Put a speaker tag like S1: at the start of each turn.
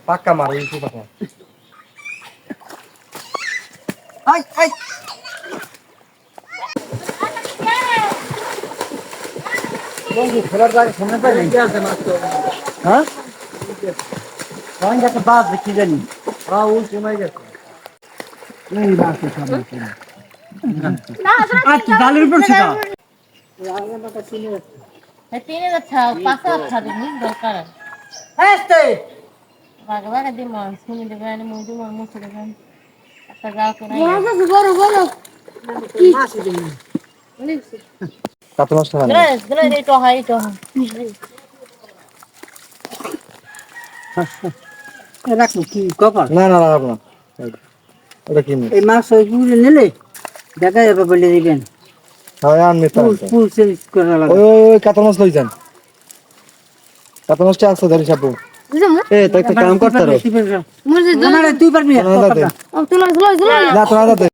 S1: পাক্কা মারো এই পাক্কা
S2: আই আই বন্ধু খেলার জায়গা সামনে পাই নাই হ্যাঁ কোন জায়গা বাস দেখি জানি
S1: ওই শোনাই গেছে
S2: এই বাস সামনে আচ্ছা ডালের উপর ছিল
S3: তিনে যাচ্ছা পাঁচা খাবি নি দরকার
S2: আস্তে
S3: বাগা বাগা দিম শুনি দেবেন মুই দিম মুছে দেবেন একটা যাও করে
S4: বড় বড়
S2: মাসি দিন
S1: কত মাস টাকা
S3: গলে এই তো হাই তো
S2: রাখো কি কপাল
S1: না না লাগাবো না ওটা কি
S2: এই মাছ ওই পুরে নিলে দেখা যাবে বলে দিবেন
S1: হয় আর নিতে
S2: ফুল চেঞ্জ করা লাগবে
S1: ওই কত মাস লই যান কত মাসটা আছে ধরি সাপু এ তো একটা কাম করতে রো
S4: মুঝে
S2: না তুই পারবি
S1: না
S4: তুলো তুলো তুলো
S1: না তোমার